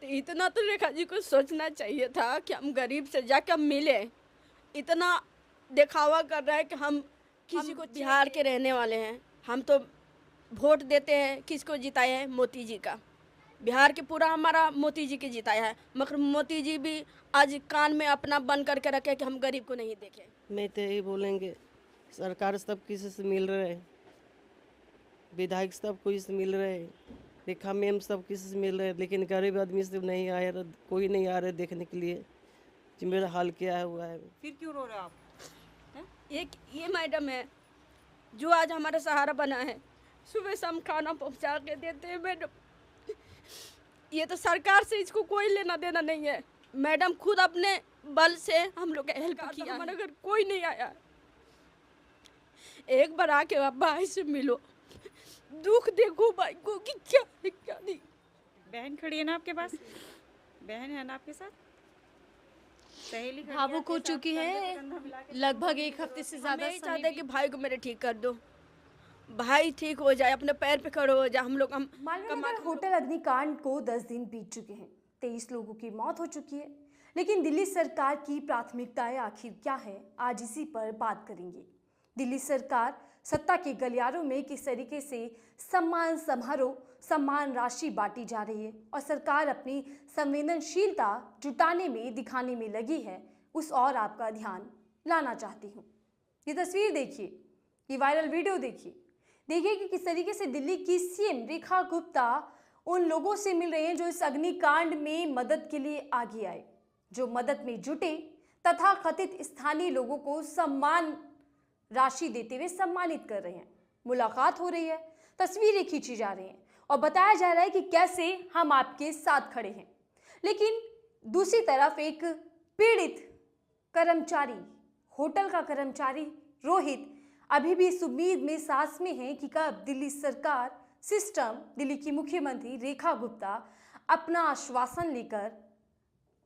तो इतना तो रेखा जी को सोचना चाहिए था कि हम गरीब से जाकर मिले। इतना दिखावा कर रहा है कि हम किसी को बिहार के रहने वाले हैं। हम तो वोट देते हैं, किसको जिताए हैं? मोती जी का। बिहार के पूरा हमारा मोती जी के जिताया है, मगर मोती जी भी आज कान में अपना बंद करके रखे कि हम गरीब को नहीं देखे। मैं तो यही बोलेंगे, सरकार सब किसी से मिल रहे हैं, विधायक सब कोई से मिल रहे हैं, रेखा मैम सब किसी से मिल रहे हैं, लेकिन गरीब आदमी से नहीं आए, कोई नहीं आ रहे देखने के लिए कि मेरा हाल क्या हुआ है। फिर क्यों रो रहे हो आप? एक ये मैडम है जो आज हमारा सहारा बना है। सुबह शाम खाना पहुंचा के देते हैं मैडम। ये तो सरकार से इसको कोई लेना देना नहीं है। मैडम खुद अपने बल से हम लोग का हेल्प किया, हमारे घर कोई नहीं आया। एक बार आके आप भाई से मिलो, दुख देखो भाई को कि क्या है क्या नहीं। बहन खड़ी है ना आपके पास? बहन है ना आपके साथ? सहेली खड़ी है भावुक हो आपके साथ, चुकी कंधे है। से कंधा मिला के? लगभग एक हफ्ते से ज्यादा हम समय चाहते कि भाई को मेरे ठीक कर दो, भाई ठीक हो जाए, अपने पैर पे खड़े हो जाए। हम मालवीय होटल अग्निकांड को 10 दिन बीत चुके हैं, 23 लोगों की मौत हो चुकी है, लेकिन दिल्ली सरकार की प्राथमिकताएं आखिर क्या है, आज इसी पर बात करेंगे। दिल्ली सरकार सत्ता के गलियारों में किस तरीके से सम्मान समारोह, सम्मान राशि बांटी जा रही है और सरकार अपनी संवेदनशीलता जुटाने में, दिखाने में लगी है, उस और आपका ध्यान लाना चाहती हूँ। ये तस्वीर देखिए, ये वायरल वीडियो देखिए, देखिए कि किस तरीके से दिल्ली की सीएम रेखा गुप्ता उन लोगों से मिल रहे हैं जो इस अग्निकांड में मदद के लिए आगे आए, जो मदद में जुटे तथा कथित स्थानीय लोगों को सम्मान राशि देते हुए सम्मानित कर रहे हैं। मुलाकात हो रही है, तस्वीरें खींची जा रही हैं और बताया जा रहा है कि कैसे हम आपके साथ खड़े हैं। लेकिन दूसरी तरफ एक पीड़ित कर्मचारी, होटल का कर्मचारी रोहित अभी भी इस उम्मीद में सांस में है कि कब दिल्ली सरकार, सिस्टम, दिल्ली की मुख्यमंत्री रेखा गुप्ता अपना आश्वासन लेकर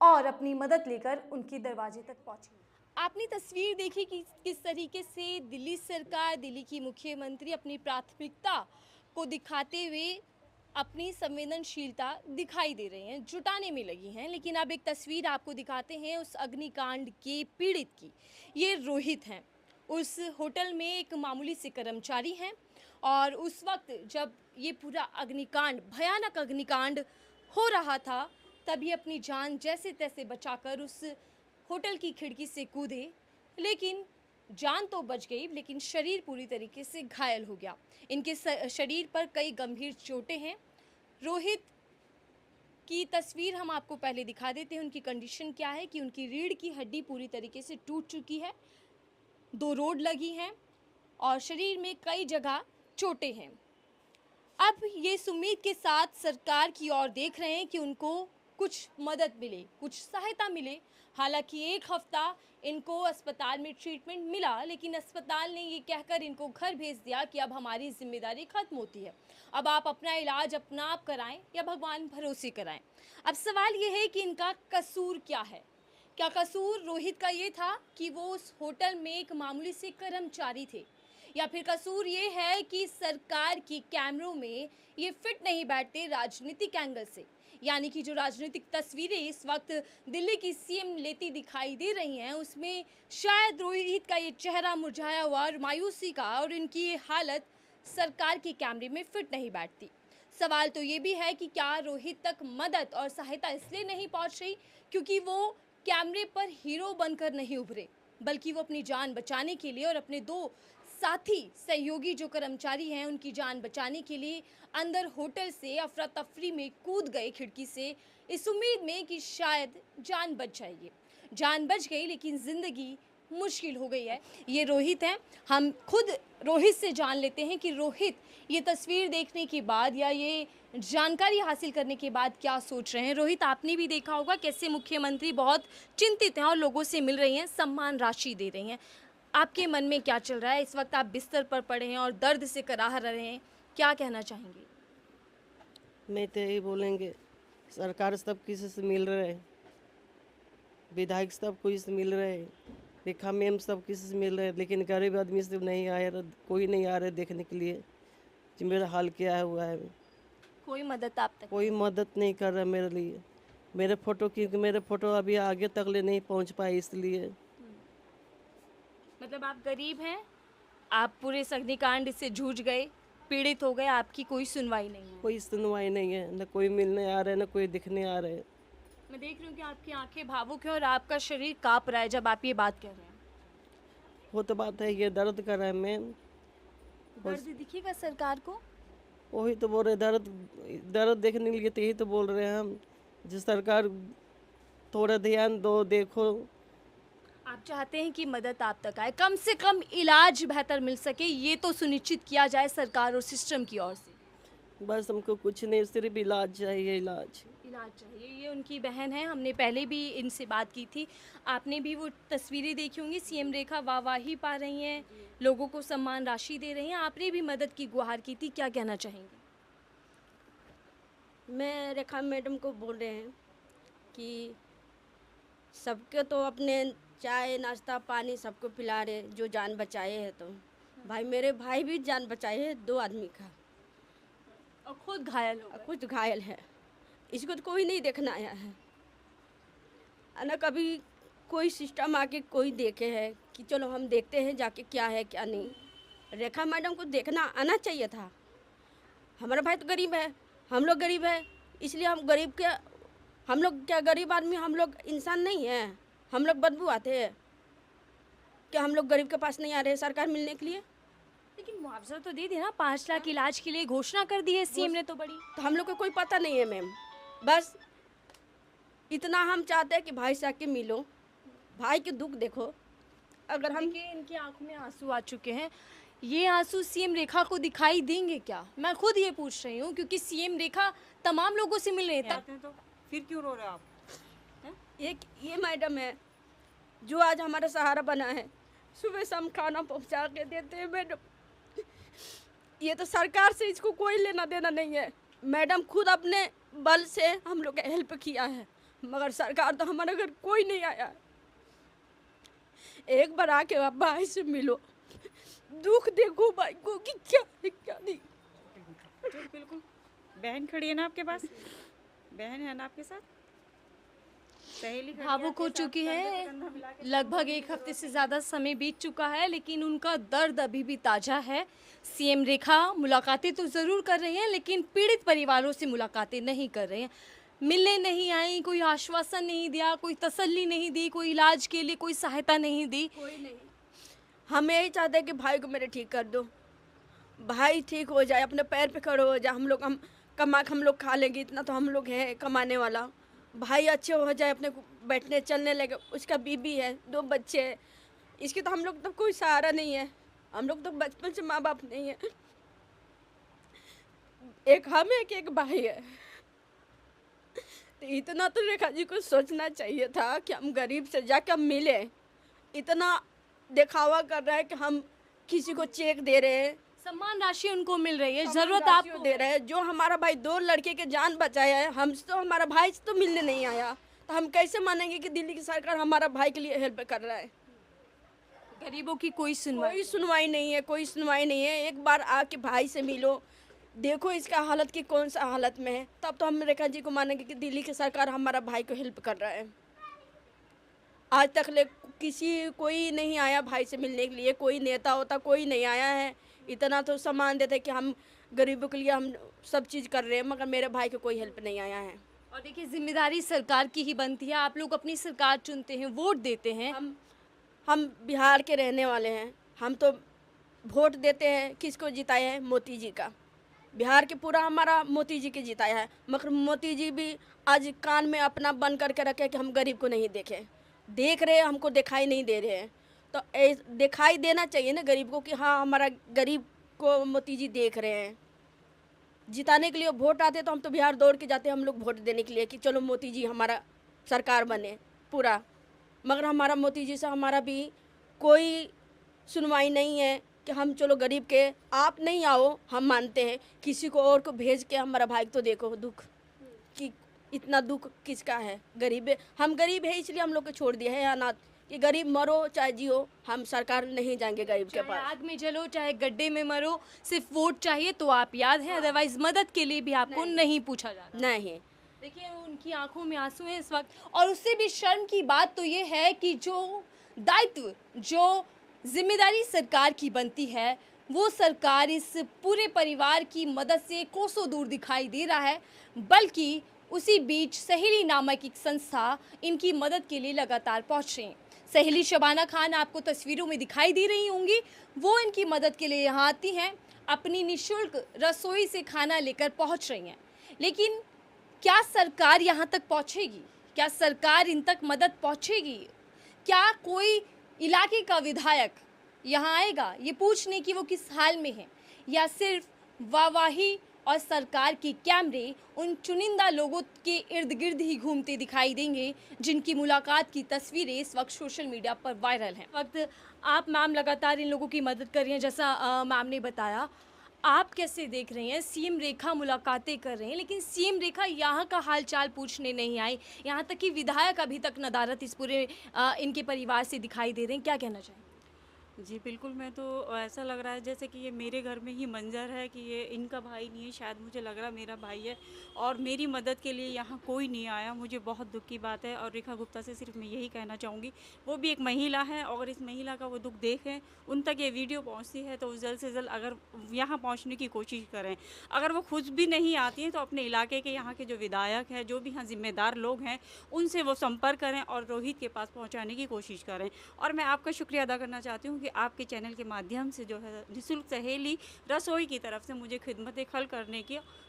और अपनी मदद लेकर उनके दरवाजे तक पहुंचे। आपने तस्वीर देखी कि किस तरीके से दिल्ली सरकार, दिल्ली की मुख्यमंत्री अपनी प्राथमिकता को दिखाते हुए अपनी संवेदनशीलता दिखाई दे रही हैं, जुटाने में लगी हैं। लेकिन अब एक तस्वीर आपको दिखाते हैं उस अग्निकांड के पीड़ित की। ये रोहित हैं, उस होटल में एक मामूली से कर्मचारी हैं और उस वक्त जब ये पूरा अग्निकांड, भयानक अग्निकांड हो रहा था, तभी अपनी जान जैसे तैसे बचाकर उस होटल की खिड़की से कूदे। लेकिन जान तो बच गई, लेकिन शरीर पूरी तरीके से घायल हो गया। इनके शरीर पर कई गंभीर चोटें हैं। रोहित की तस्वीर हम आपको पहले दिखा देते हैं। उनकी कंडीशन क्या है कि उनकी रीढ़ की हड्डी पूरी तरीके से टूट चुकी है, 2 रोड लगी हैं और शरीर में कई जगह चोटें हैं। अब ये इस उम्मीद के साथ सरकार की ओर देख रहे हैं कि उनको कुछ मदद मिले, कुछ सहायता मिले। हालांकि 1 हफ्ता इनको अस्पताल में ट्रीटमेंट मिला, लेकिन अस्पताल ने ये कहकर इनको घर भेज दिया कि अब हमारी जिम्मेदारी खत्म होती है, अब आप अपना इलाज अपना आप कराएं या भगवान भरोसे कराएं। अब सवाल ये है कि इनका कसूर क्या है? क्या कसूर रोहित का ये था कि वो उस होटल में एक मामूली से कर्मचारी थे, या फिर कसूर ये है कि सरकार की कैमरों में ये फिट नहीं बैठते राजनीतिक एंगल से? यानी कि जो राजनीतिक तस्वीरें इस वक्त दिल्ली की सीएम लेती दिखाई दे रही हैं, उसमें शायद रोहित का ये चेहरा मुरझाया हुआ और मायूसी का, और इनकी ये हालत सरकार के कैमरे में फिट नहीं बैठती। सवाल तो ये भी है कि क्या रोहित तक मदद और सहायता इसलिए नहीं पहुंच रही क्योंकि वो कैमरे पर हीरो बनकर नहीं उभरे, बल्कि वो अपनी जान बचाने के लिए और अपने 2 साथी सहयोगी जो कर्मचारी हैं उनकी जान बचाने के लिए अंदर होटल से अफरा तफरी में कूद गए खिड़की से, इस उम्मीद में कि शायद जान बच जाएगी। जान बच गई, लेकिन ज़िंदगी मुश्किल हो गई है। ये रोहित हैं, हम खुद रोहित से जान लेते हैं कि रोहित ये तस्वीर देखने के बाद या ये जानकारी हासिल करने के बाद क्या सोच रहे हैं। रोहित, आपने भी देखा होगा कैसे मुख्यमंत्री बहुत चिंतित हैं और लोगों से मिल रही हैं, सम्मान राशि दे रही हैं। आपके मन में क्या चल रहा है? इस वक्त आप बिस्तर पर पड़े हैं और दर्द से कराह रहे हैं, क्या कहना चाहेंगे? मैं तो यही बोलेंगे, सरकार सब किसी से मिल रहे हैं, विधायक सब कोई से मिल रहे हैं, रेखा मैम सब किसी से मिल रहे हैं, लेकिन गरीब आदमी से नहीं आए, कोई नहीं आ रहे देखने के लिए कि मेरा हाल क्या हुआ है। कोई मदद आप तक? कोई मदद नहीं कर रहा मेरे लिए। मेरे फोटो क्योंकि मेरे फोटो अभी आगे तक ले नहीं पहुंच पाए, इसलिए। मतलब आप गरीब हैं, आप पूरे अग्निकांड से जूझ गए, पीड़ित हो गए, आपकी कोई सुनवाई नहीं है। कोई सुनवाई नहीं है, न कोई मिलने आ रहा है, न कोई दिखने आ रहा है। मैं देख रही हूँ कि आपकी आंखें भावुक हैं और आपका शरीर कांप रहा है जब आप ये बात कह रहे हैं। वो तो बात है, ये दर्द कर रहा है मैम। दर्द दिखेगा सरकार को? वही तो बोल रहे, दर्द दर्द देखने के लिए तो यही तो बोल रहे हैं हम, जो सरकार थोड़ा ध्यान दो, देखो। आप चाहते हैं कि मदद आप तक आए, कम से कम इलाज बेहतर मिल सके, ये तो सुनिश्चित किया जाए सरकार और सिस्टम की ओर से। बस हमको कुछ नहीं, सिर्फ इलाज चाहिए, इलाज। इलाज चाहिए। ये उनकी बहन है, हमने पहले भी इनसे बात की थी, आपने भी वो तस्वीरें देखी होंगी। सीएम रेखा वाहवाही पा रही हैं, लोगों को सम्मान राशि दे रही हैं, आपने भी मदद की गुहार की थी, क्या कहना चाहेंगे? मैं रेखा मैडम को बोल रहे हैं कि सबके तो अपने चाय नाश्ता पानी सबको पिला रहे, जो जान बचाए है। तो भाई मेरे भाई भी जान बचाए है 2 आदमी का, और खुद घायल हो गए। कुछ घायल है। इसको तो कोई नहीं देखना आया है ना, कभी कोई सिस्टम आके कोई देखे है कि चलो हम देखते हैं जाके क्या है क्या नहीं। रेखा मैडम को देखना आना चाहिए था। हमारा भाई तो गरीब है, हम लोग गरीब है, इसलिए हम गरीब के, हम लोग क्या गरीब आदमी, हम लोग इंसान नहीं है, हम लोग बदबू आते हैं क्या? हम लोग गरीब के पास नहीं आ रहे सरकार मिलने के लिए? लेकिन मुआवजा तो दे देना, 5 लाख इलाज के लिए घोषणा कर दी है सीएम ने तो बड़ी। तो हम लोग को कोई पता नहीं है मैम, बस इतना हम चाहते हैं कि भाई से आके मिलो, भाई के दुख देखो। अगर हम देखिए इनकी आंखों में आंसू आ चुके हैं, ये आंसू सीएम रेखा को दिखाई देंगे क्या? मैं खुद ये पूछ रही हूँ, क्योंकि सीएम रेखा तमाम लोगों से मिल रहे थे। तो फिर क्यों रो रहे हो आप? एक ये मैडम है जो आज हमारा सहारा बना है, सुबह शाम खाना पहुंचा के देते हैं मैडम। ये तो सरकार से इसको कोई लेना देना नहीं है। मैडम खुद अपने बल से हम लोग का हेल्प किया है, मगर सरकार तो हमारे घर कोई नहीं आया। एक बार आके आप भाई से मिलो, दुख देखो भाई को कि क्या है क्या नहीं। बिल्कुल। बहन खड़ी है ना आपके पास? बहन है ना आपके साथ? सहेली खड़ी है भावुक हो आपके साथ? चुकी कंधे से है, कंधा मिला के लगभग 1 हफ्ते से ज़्यादा समय बीत चुका है, लेकिन उनका दर्द अभी भी ताज़ा है। सीएम रेखा मुलाकातें तो ज़रूर कर रही हैं, लेकिन पीड़ित परिवारों से मुलाकातें नहीं कर रही हैं। मिलने नहीं आई, कोई आश्वासन नहीं दिया, कोई तसल्ली नहीं दी, कोई इलाज के लिए कोई सहायता नहीं दी। कोई नहीं। हम यही चाहते हैं कि भाई को मेरे ठीक कर दो, भाई ठीक हो जाए, अपने पैर पे खड़े हो जाए। हम कमा के हम लोग खा लेंगे, इतना तो हम लोग है कमाने वाला। भाई अच्छे हो जाए, अपने को बैठने चलने लगे, उसका बीबी है, 2 बच्चे हैं, इसके तो हम लोग तो कोई सहारा नहीं है। हम लोग तो बचपन से माँ बाप नहीं है, एक हम है कि एक भाई है। तो इतना तो रेखा जी को सोचना चाहिए था कि हम गरीब से जाकर हम मिले। इतना दिखावा कर रहा है कि हम किसी को चेक दे रहे हैं, सम्मान राशि उनको मिल रही है, सम्मान जरूरत राशि आपको दे रहे हैं। जो हमारा भाई 2 लड़के के जान बचाया है, हमसे तो हमारा भाई से तो मिलने नहीं आया, तो हम कैसे मानेंगे कि दिल्ली की सरकार हमारा भाई के लिए हेल्प कर रहा है? गरीबों की कोई सुनवाई। कोई सुनवाई नहीं है, कोई सुनवाई नहीं है। एक बार आके भाई से मिलो, देखो इसका हालत की कौन सा हालत में है, तब तो हम रेखा जी को मानेंगे कि दिल्ली की सरकार हमारा भाई को हेल्प कर रहा है। आज तक ले कोई नहीं आया भाई से मिलने के लिए, कोई नेता होता कोई नहीं आया है। इतना तो सम्मान देते कि हम गरीबों के लिए हम सब चीज़ कर रहे हैं, मगर मेरे भाई को कोई हेल्प नहीं आया है। और देखिए जिम्मेदारी सरकार की ही बनती है, आप लोग अपनी सरकार चुनते हैं, वोट देते हैं। हम बिहार के रहने वाले हैं, हम तो वोट देते हैं, किसको जिताया है? मोदी जी का। बिहार के पूरा हमारा मोदी जी के जिताया है, मगर मोदी जी भी आज कान में अपना बंद करके रखे कि हम गरीब को नहीं देखें। देख रहे हैं, हमको दिखाई नहीं दे रहे हैं, तो दिखाई देना चाहिए ना गरीब को कि हाँ हमारा गरीब को मोदी जी देख रहे हैं। जिताने के लिए वोट आते तो हम तो बिहार दौड़ के जाते हैं हम लोग वोट देने के लिए कि चलो मोदी जी हमारा सरकार बने पूरा, मगर हमारा मोदी जी से हमारा भी कोई सुनवाई नहीं है कि हम चलो गरीब के आप नहीं आओ, हम मानते हैं, किसी को और को भेज के हमारा भाई तो देखो दुख कि इतना दुख किसका है? गरीब है, हम गरीब है इसलिए हम लोग को छोड़ दिया है अनाथ कि गरीब मरो चाहे जियो, हम सरकार नहीं जाएंगे गरीब के चाहे पास। आग में जलो चाहे गड्ढे में मरो, सिर्फ वोट चाहिए तो आप याद हैं, अदरवाइज मदद के लिए भी आपको नहीं पूछा जा रहा। नहीं, देखिए उनकी आंखों में आंसू हैं इस वक्त, और उससे भी शर्म की बात तो ये है कि जो दायित्व, जो जिम्मेदारी सरकार की बनती है, वो सरकार इस पूरे परिवार की मदद से कोसों दूर दिखाई दे रहा है। बल्कि उसी बीच सहेली नामक एक संस्था इनकी मदद के लिए लगातार पहुंच रही है। सहेली शबाना खान आपको तस्वीरों में दिखाई दे रही होंगी, वो इनकी मदद के लिए यहाँ आती हैं, अपनी निःशुल्क रसोई से खाना लेकर पहुंच रही हैं। लेकिन क्या सरकार यहाँ तक पहुँचेगी? क्या सरकार इन तक मदद पहुँचेगी? क्या कोई इलाके का विधायक यहाँ आएगा ये पूछने कि वो किस हाल में है, या सिर्फ वाहवाही और सरकार के कैमरे उन चुनिंदा लोगों के इर्द गिर्द ही घूमते दिखाई देंगे जिनकी मुलाकात की तस्वीरें इस वक्त सोशल मीडिया पर वायरल हैं। वक्त आप मैम लगातार इन लोगों की मदद कर रही हैं, जैसा मैम ने बताया। आप कैसे देख रही हैं? सीएम रेखा मुलाकातें कर रहे हैं, लेकिन सीएम रेखा यहाँ का हालचाल पूछने नहीं आई। यहाँ तक कि विधायक अभी तक नदारत इस पूरे इनके परिवार से दिखाई दे रहे हैं। क्या कहना चाहिए? जी बिल्कुल, मैं तो ऐसा लग रहा है जैसे कि ये मेरे घर में ही मंजर है कि ये इनका भाई नहीं है, शायद मुझे लग रहा मेरा भाई है और मेरी मदद के लिए यहाँ कोई नहीं आया। मुझे बहुत दुख की बात है और रेखा गुप्ता से सिर्फ मैं यही कहना चाहूँगी, वो भी एक महिला है और इस महिला का वो दुख देखें, उन तक ये वीडियो पहुँचती है तो जल्द से जल्द अगर यहाँ पहुँचने की कोशिश करें। अगर वो खुद भी नहीं आती हैं तो अपने इलाके के यहाँ के जो विधायक हैं, जो भी यहाँ जिम्मेदार लोग हैं, उनसे वो संपर्क करें और रोहित के पास पहुँचाने की कोशिश करें। और मैं आपका शुक्रिया अदा करना चाहती हूँ कि आपके चैनल के माध्यम से जो है निःशुल्क सहेली रसोई की तरफ से मुझे खिदमत खल करने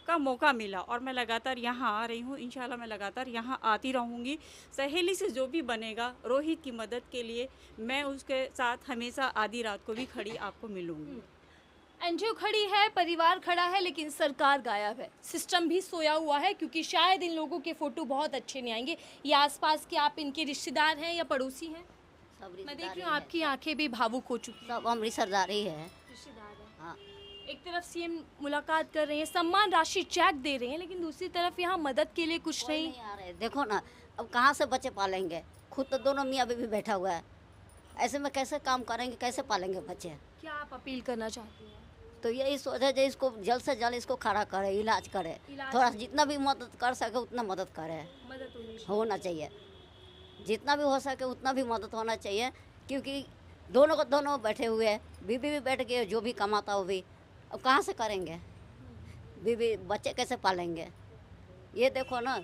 का मौका मिला और मैं लगातार यहाँ आ रही हूँ। इंशाल्लाह मैं लगातार यहाँ आती रहूँगी। सहेली से जो भी बनेगा रोहित की मदद के लिए मैं उसके साथ हमेशा आधी रात को भी खड़ी आपको मिलूँगी। एनजीओ खड़ी है, परिवार खड़ा है, लेकिन सरकार गायब है, सिस्टम भी सोया हुआ है, क्योंकि शायद इन लोगों के फोटो बहुत अच्छे नहीं आएंगे। ये आसपास के आप इनके रिश्तेदार हैं या पड़ोसी हैं? मैं देख रही हूँ आपकी आंखें भी भावुक हो चुकी हैं। सब अमृतसरदारी है। रिश्तेदार हैं। हाँ, एक तरफ सीएम मुलाकात कर रहे हैं, सम्मान राशि चेक दे रहे हैं, लेकिन दूसरी तरफ यहाँ मदद के लिए कुछ कोई नहीं। नहीं आ रहे। देखो ना, अब कहाँ से बच्चे पालेंगे? खुद तो दोनों मियाँ बीवी बैठा हुआ है, ऐसे में कैसे काम करेंगे, कैसे पालेंगे बच्चे? क्या आप अपील करना चाहती हैं? तो यही सोचे जो इसको जल्द से जल्द इसको खड़ा करे, इलाज करे, थोड़ा जितना भी मदद कर सके उतना मदद करे, मदद होना चाहिए। जितना भी हो सके उतना भी मदद होना चाहिए, क्योंकि दोनों को दोनों बैठे हुए हैं, बीवी भी बैठ गए, जो भी कमाता वो भी, अब कहाँ से करेंगे? बीवी बच्चे कैसे पालेंगे? ये देखो ना,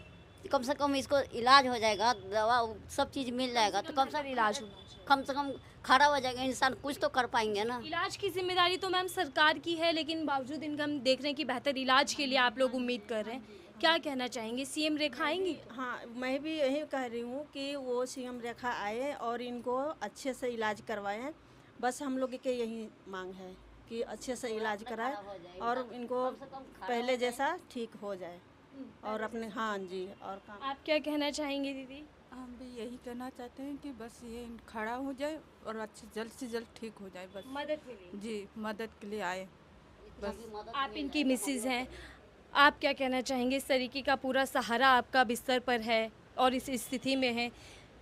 कम से कम इसको इलाज हो जाएगा, दवा सब चीज़ मिल जाएगा तो कम से कम खड़ा हो जाएगा इंसान, कुछ तो कर पाएंगे ना। इलाज की जिम्मेदारी तो मैम सरकार की है, लेकिन बावजूद इनका हम देख रहे हैं कि बेहतर इलाज के लिए आप लोग उम्मीद कर रहे हैं। क्या कहना चाहेंगे? सीएम रेखा आएंगी? हाँ, मैं भी यही कह रही हूँ कि वो सीएम रेखा आए और इनको अच्छे से इलाज करवाएं। बस हम लोग के यही मांग है कि अच्छे से इलाज कराएं और इनको पहले जैसा ठीक हो जाए और अपने, हाँ जी, और काम। आप क्या कहना चाहेंगे दीदी? हम भी यही कहना चाहते हैं कि बस ये खड़ा हो जाए और अच्छे जल्द से जल्द ठीक हो जाए, बस मदद मिले जी, मदद के लिए आए बस। आप इनकी मिसेज हैं, आप क्या कहना चाहेंगे? इस तरीके का पूरा सहारा आपका बिस्तर पर है और इस स्थिति में है,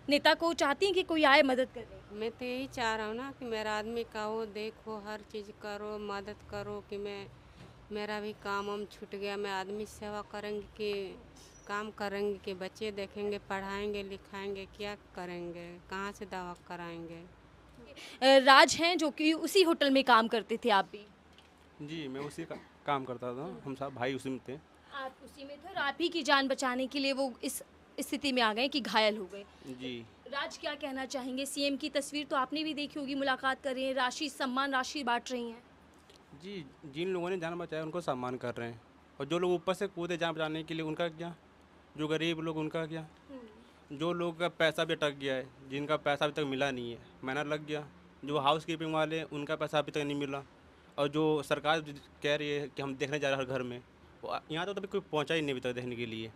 नेता को चाहती हैं कि कोई आए मदद करे? मैं तो यही चाह रहा हूँ ना कि मेरा आदमी का हो, देखो, हर चीज़ करो, मदद करो कि मेरा भी काम वाम छूट गया, मैं आदमी सेवा करेंगे कि काम करेंगे कि बच्चे देखेंगे, पढ़ाएंगे लिखाएंगे, क्या करेंगे, कहाँ से दवा कराएंगे? राज हैं जो कि उसी होटल में काम करते थे, आप भी? जी, मैं उसी का काम करता था, हम सब भाई उसी में थे। आप उसी में थे और आप ही की जान बचाने के लिए वो इस स्थिति में आ गए कि घायल हो गए। जी, राज क्या कहना चाहेंगे? सीएम की तस्वीर तो आपने भी देखी होगी, मुलाकात कर रही हैं, राशि सम्मान राशि बांट रही हैं। जी, जिन लोगों ने जान बचाया उनको सम्मान कर रहे हैं और जो लोग ऊपर से कूदे जान बचाने के लिए उनका क्या, जो गरीब लोग उनका क्या, जो लोग का पैसा भी अटक गया है, जिनका पैसा अभी तक मिला नहीं है, महीना लग गया, जो हाउस कीपिंग वाले उनका पैसा अभी तक नहीं मिला, और जो सरकार कह रही है कि हम देखने जा रहे हैं हर घर में, यहाँ तो अभी कोई पहुँचा ही नहीं अभी तक देखने के लिए।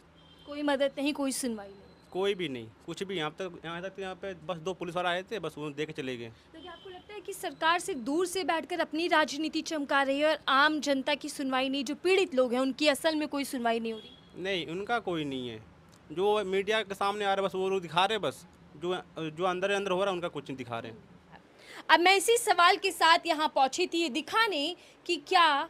कोई मदद नहीं, कोई सुनवाई नहीं, कोई भी नहीं, कुछ भी। यहाँ पे बस 2 पुलिस वाले आए थे, बस वो देख के चले गए। तो क्या आपको लगता है कि सरकार से दूर से बैठकर अपनी राजनीति चमका रही है और आम जनता की सुनवाई नहीं, जो पीड़ित लोग हैं उनकी असल में कोई सुनवाई नहीं हो रही? नहीं, उनका कोई नहीं है, जो मीडिया के सामने आ रहा है बस वो लोग दिखा रहे हैं, बस जो अंदर अंदर हो रहा है उनका कुछ नहीं दिखा रहे हैं। अब मैं इसी सवाल के साथ यहाँ पहुँची थी, ये दिखाने कि क्या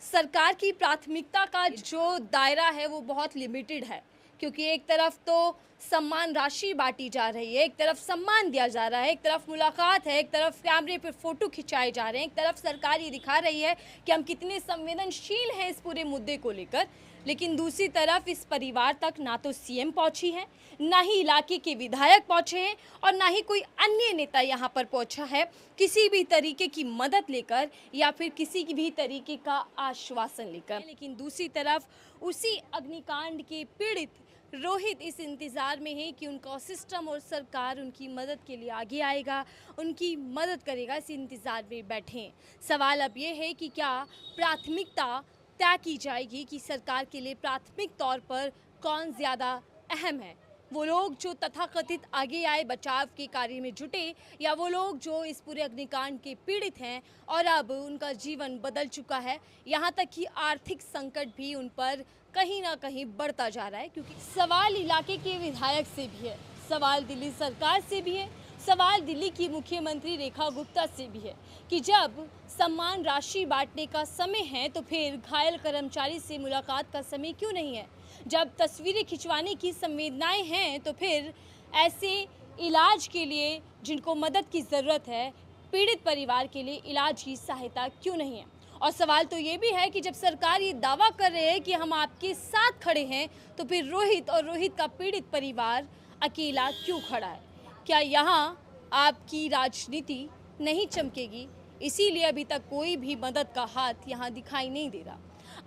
सरकार की प्राथमिकता का जो दायरा है वो बहुत लिमिटेड है, क्योंकि एक तरफ तो सम्मान राशि बांटी जा रही है, एक तरफ सम्मान दिया जा रहा है, एक तरफ मुलाकात है, एक तरफ कैमरे पे फोटो खिंचाए जा रहे हैं, एक तरफ सरकार ये दिखा रही है कि हम कितने संवेदनशील हैं इस पूरे मुद्दे को लेकर। लेकिन दूसरी तरफ इस परिवार तक ना तो सीएम पहुंची है, ना ही इलाके के विधायक पहुंचे हैं और ना ही कोई अन्य नेता यहां पर पहुंचा है किसी भी तरीके की मदद लेकर या फिर किसी भी तरीके का आश्वासन लेकर। लेकिन दूसरी तरफ उसी अग्निकांड के पीड़ित रोहित इस इंतज़ार में है कि उनका सिस्टम और सरकार उनकी मदद के लिए आगे आएगा, उनकी मदद करेगा। इस इंतज़ार में बैठे हैं। सवाल अब ये है कि क्या प्राथमिकता तय की जाएगी कि सरकार के लिए प्राथमिक तौर पर कौन ज़्यादा अहम है, वो लोग जो तथाकथित आगे आए बचाव के कार्य में जुटे, या वो लोग जो इस पूरे अग्निकांड के पीड़ित हैं और अब उनका जीवन बदल चुका है, यहाँ तक कि आर्थिक संकट भी उन पर कहीं ना कहीं बढ़ता जा रहा है। क्योंकि सवाल इलाके के विधायक से भी है, सवाल दिल्ली सरकार से भी है, सवाल दिल्ली की मुख्यमंत्री रेखा गुप्ता से भी है कि जब सम्मान राशि बांटने का समय है तो फिर घायल कर्मचारी से मुलाकात का समय क्यों नहीं है? जब तस्वीरें खिंचवाने की संवेदनाएं हैं तो फिर ऐसे इलाज के लिए जिनको मदद की ज़रूरत है, पीड़ित परिवार के लिए इलाज की सहायता क्यों नहीं है? और सवाल तो ये भी है कि जब सरकार ये दावा कर रहे हैं कि हम आपके साथ खड़े हैं, तो फिर रोहित और रोहित का पीड़ित परिवार अकेला क्यों खड़ा है? क्या यहाँ आपकी राजनीति नहीं चमकेगी? इसीलिए अभी तक कोई भी मदद का हाथ यहाँ दिखाई नहीं दे रहा।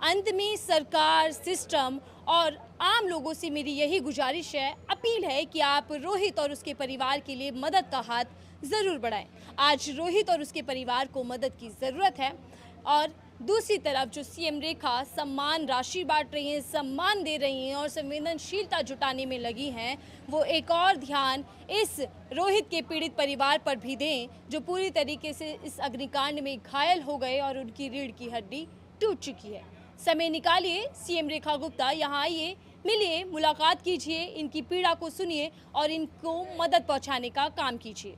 अंत में सरकार, सिस्टम और आम लोगों से मेरी यही गुजारिश है, अपील है कि आप रोहित और उसके परिवार के लिए मदद का हाथ ज़रूर बढ़ाएं। आज रोहित और उसके परिवार को मदद की ज़रूरत है और दूसरी तरफ जो सीएम रेखा सम्मान राशि बांट रही हैं, सम्मान दे रही हैं और संवेदनशीलता जुटाने में लगी हैं, वो एक और ध्यान इस रोहित के पीड़ित परिवार पर भी दें जो पूरी तरीके से इस अग्निकांड में घायल हो गए और उनकी रीढ़ की हड्डी टूट चुकी है। समय निकालिए, सीएम रेखा गुप्ता यहाँ आइए, मिलिए, मुलाकात कीजिए, इनकी पीड़ा को सुनिए और इनको मदद पहुँचाने का काम कीजिए।